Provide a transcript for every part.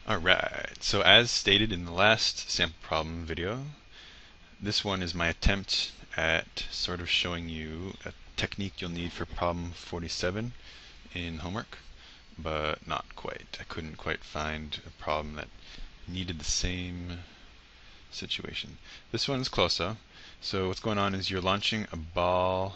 Alright, so as stated in the last sample problem video, this one is my attempt at sort of showing you a technique you'll need for problem 47 in homework, but not quite. I couldn't quite find a problem that needed the same situation. This one's close though. So what's going on is you're launching a ball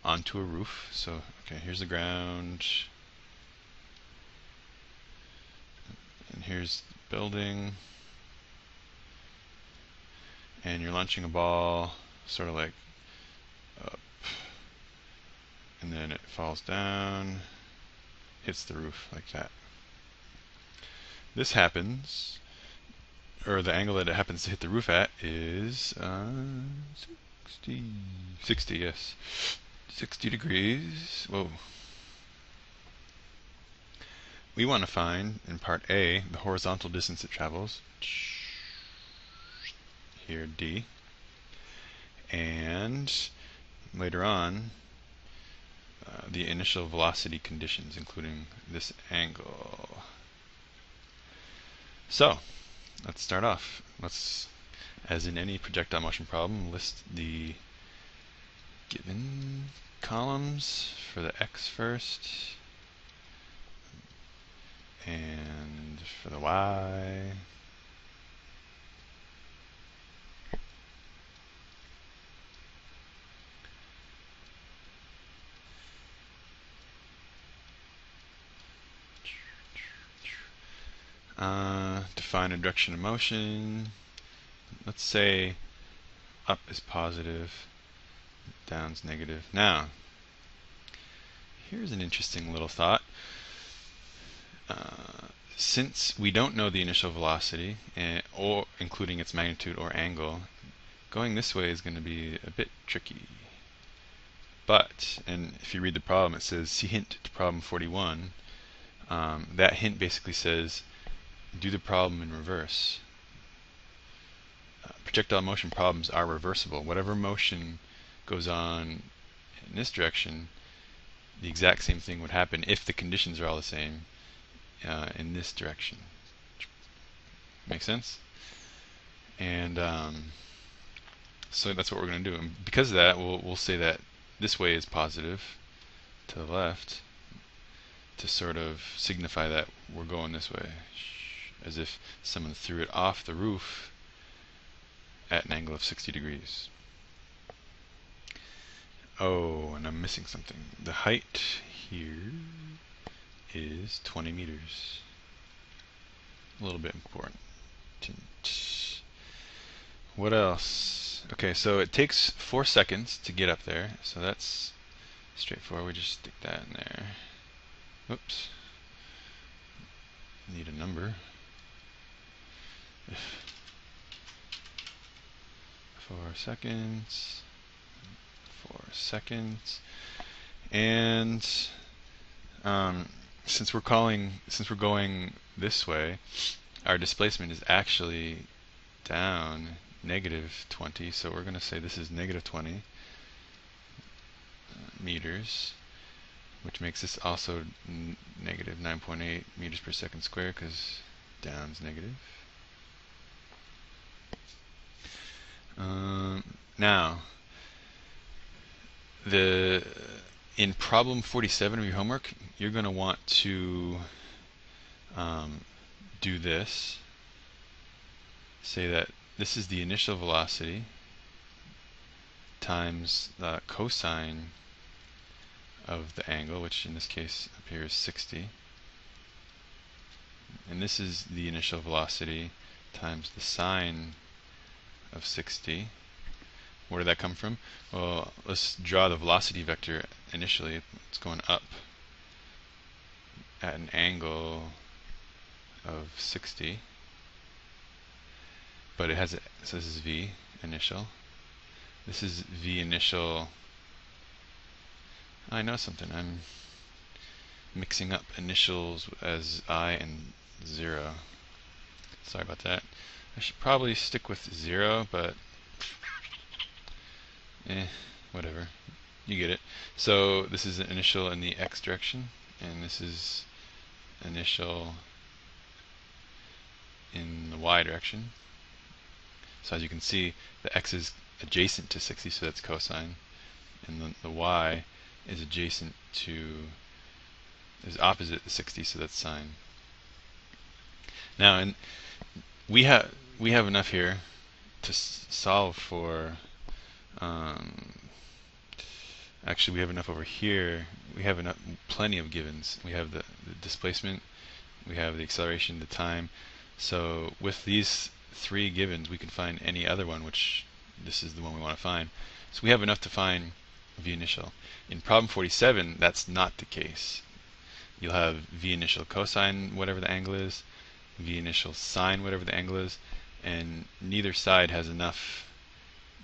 onto a roof. So, okay, here's the ground, and here's the building, and you're launching a ball sort of like up, and then it falls down, hits the roof like that. This happens, or the angle that it happens to hit the roof at is 60, yes, 60 degrees. Whoa. We want to find, in part A, the horizontal distance it travels, here d, and later on the initial velocity conditions, including this angle. So let's start off. Let's, as in any projectile motion problem, list the given columns for the x first, and for the y. Define a direction of motion. Let's say up is positive, down's negative. Now, here's an interesting little thought. Since we don't know the initial velocity, or including its magnitude or angle, going this way is going to be a bit tricky. But, and if you read the problem, it says, see hint to problem 41. That hint basically says, do the problem in reverse. Projectile motion problems are reversible. Whatever motion goes on in this direction, the exact same thing would happen if the conditions are all the same in this direction. Make sense? And so that's what we're going to do. And because of that, we'll say that this way is positive to the left to sort of signify that we're going this way, as if someone threw it off the roof at an angle of 60 degrees. Oh, and I'm missing something. The height here is 20 meters. A little bit important. What else? Okay, so it takes 4 seconds to get up there, so that's straightforward. We just stick that in there. Oops. Need a number. 4 seconds. 4 seconds. And since we're going this way, our displacement is actually down negative 20, so we're going to say this is negative 20 meters, which makes this also negative 9.8 meters per second squared, because down's negative. Now, in problem 47 of your homework, you're going to want to do this. Say that this is the initial velocity times the cosine of the angle, which in this case appears 60. And this is the initial velocity times the sine of 60. Where did that come from? Well, let's draw the velocity vector initially. It's going up at an angle of 60. But it has so this is v initial. This is v initial. I know something. I'm mixing up initials as I and 0. Sorry about that. I should probably stick with 0, but whatever. You get it. So this is initial in the x direction, and this is initial in the y direction. So as you can see, the x is adjacent to 60, so that's cosine, and the y is adjacent to, is opposite the 60, so that's sine. Now, and we have enough here to solve for. Actually, we have enough over here. We have enough, plenty of givens. We have the displacement, we have the acceleration, the time. So with these three givens, we can find any other one, which this is the one we want to find. So we have enough to find v initial. In problem 47, that's not the case. You'll have v initial cosine whatever the angle is, v initial sine whatever the angle is, and neither side has enough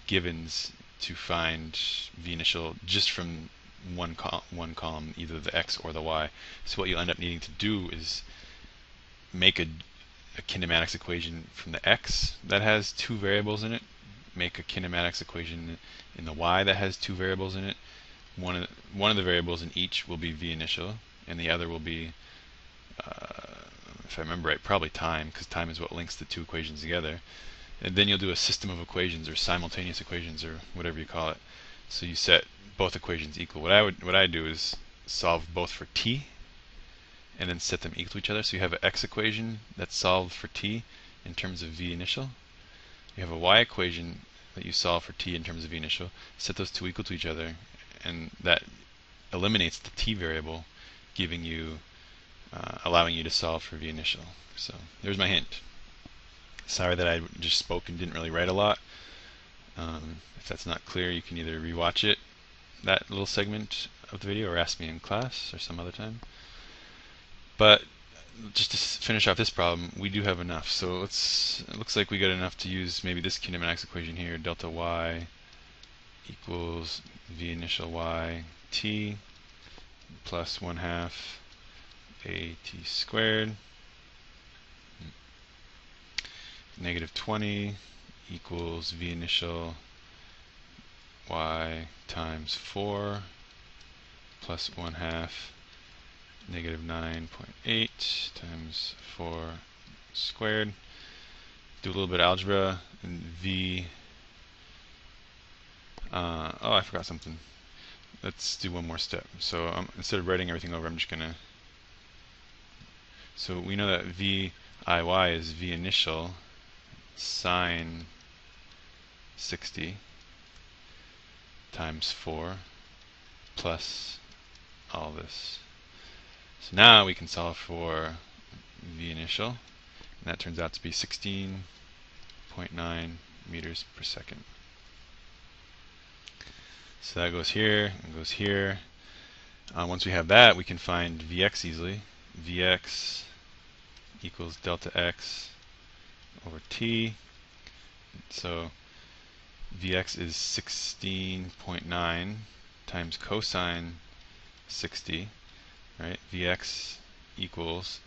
givens to find v initial just from one column, either the x or the y. So what you'll end up needing to do is make a kinematics equation from the x that has two variables in it, make a kinematics equation in the y that has two variables in it. One of the variables in each will be v initial, and the other will be, if I remember right, probably time, because time is what links the two equations together. And then you'll do a system of equations, or simultaneous equations, or whatever you call it. So you set both equations equal. What I do is solve both for t, and then set them equal to each other. So you have an x equation that's solved for t in terms of v initial. You have a y equation that you solve for t in terms of v initial. Set those two equal to each other, and that eliminates the t variable, giving you, allowing you to solve for v initial. So there's my hint. Sorry that I just spoke and didn't really write a lot. If that's not clear, you can either rewatch it, that little segment of the video, or ask me in class or some other time. But just to finish off this problem, we do have enough. So it looks like we got enough to use maybe this kinematics equation here, delta y equals v initial y t plus 1/2 a t squared. Negative 20 equals v initial y times 4 plus 1/2 negative 9.8 times 4 squared. Do a little bit of algebra, and v, oh, I forgot something. Let's do one more step. So instead of writing everything over, I'm just gonna, so we know that v iy is v initial sine 60 times 4 plus all this. So now we can solve for v initial, and that turns out to be 16.9 meters per second. So that goes here and goes here. Once we have that, we can find Vx easily. Vx equals delta x over t. So Vx is 16.9 times cosine 60, right? Vx equals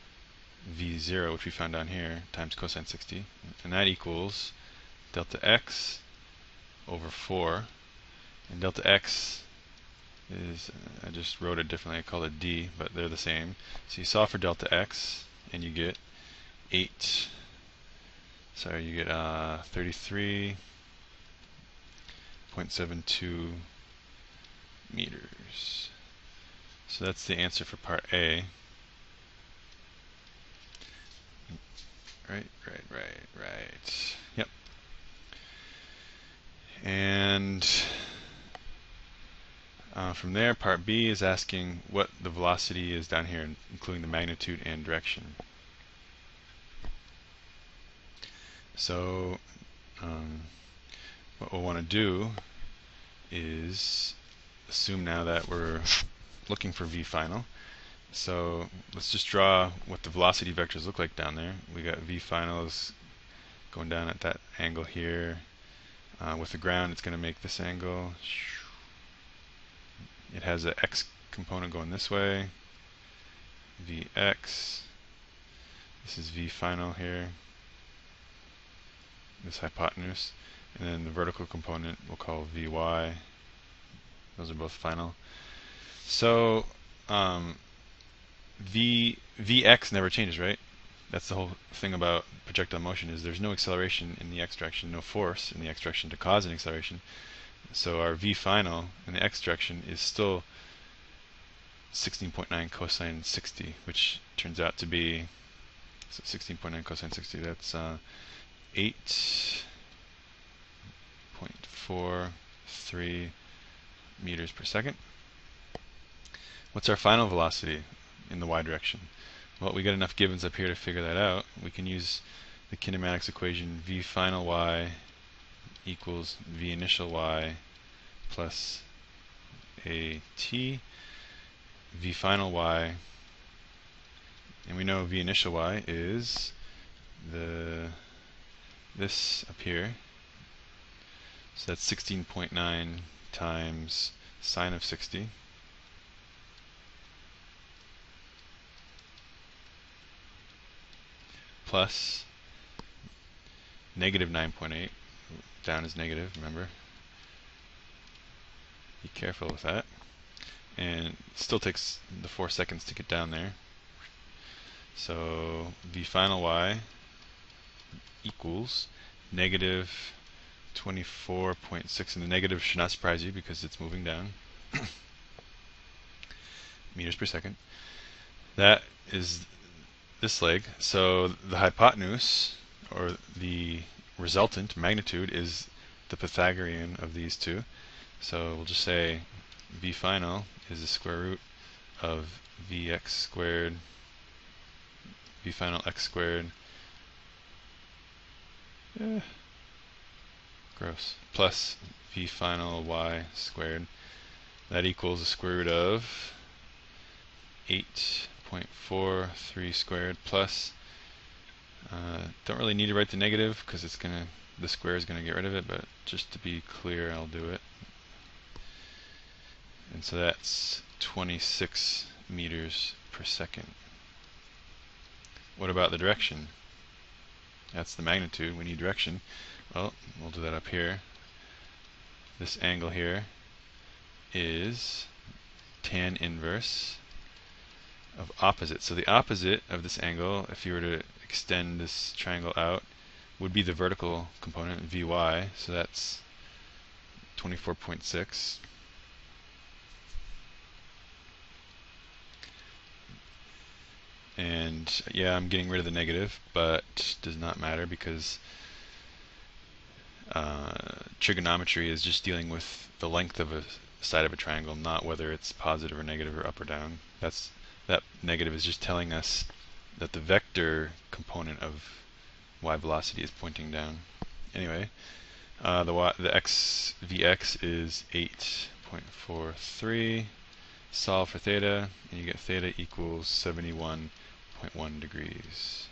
V0, which we found down here, times cosine 60, and that equals delta x over 4, and delta x is, I just wrote it differently, I called it d, but they're the same. So you solve for delta x, and you get 33.72 meters. So that's the answer for part A. Right. Yep. And from there, part B is asking what the velocity is down here, including the magnitude and direction. So what we'll want to do is assume now that we're looking for v final. So let's just draw what the velocity vectors look like down there. We got v final is going down at that angle here. With the ground, it's going to make this angle. It has an x component going this way. Vx. This is v final here. This hypotenuse. And then the vertical component we'll call vy. Those are both final. So Vx never changes, right? That's the whole thing about projectile motion, is there's no acceleration in the x direction, no force in the x direction to cause an acceleration. So our v final in the x direction is still 16.9 cosine 60, which turns out to be, so 16.9 cosine 60, that's 8.43 meters per second. What's our final velocity in the y direction? Well, we got enough givens up here to figure that out. We can use the kinematics equation v final y equals v initial y plus a t, v final y, and we know v initial y is this up here. So that's 16.9 times sine of 60 plus negative 9.8. Down is negative, remember. Be careful with that. And it still takes the 4 seconds to get down there. So v final y equals negative 24.6, and the negative should not surprise you because it's moving down. Meters per second. That is this leg. So the hypotenuse, or the resultant magnitude, is the Pythagorean of these two. So we'll just say v final is the square root of vx squared, v final x squared, gross, plus v final y squared. That equals the square root of 8.43 squared plus, don't really need to write the negative because it's gonna, the square is gonna get rid of it, but just to be clear, I'll do it. And so that's 26 meters per second. What about the direction? That's the magnitude. We need direction. Well, we'll do that up here. This angle here is tan inverse of opposite. So the opposite of this angle, if you were to extend this triangle out, would be the vertical component, Vy. So that's 24.6. And yeah, I'm getting rid of the negative, but does not matter because trigonometry is just dealing with the length of a side of a triangle, not whether it's positive or negative or up or down. That negative is just telling us that the vector component of y velocity is pointing down. Anyway, the x vx is 8.43. Solve for theta, and you get theta equals 71.1 degrees.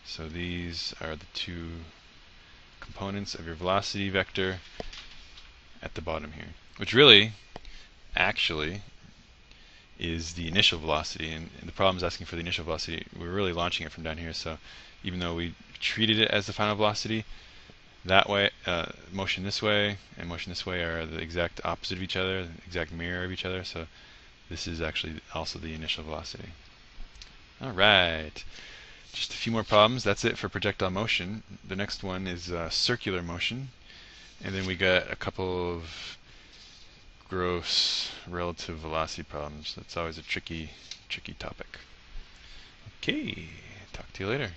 So these are the two components of your velocity vector at the bottom here, which really, actually, is the initial velocity. And the problem is asking for the initial velocity. We're really launching it from down here, so even though we treated it as the final velocity, that way, motion this way and motion this way are the exact opposite of each other, the exact mirror of each other, so this is actually also the initial velocity. Alright, just a few more problems. That's it for projectile motion. The next one is circular motion, and then we got a couple of gross relative velocity problems. That's always a tricky topic. Okay, talk to you later.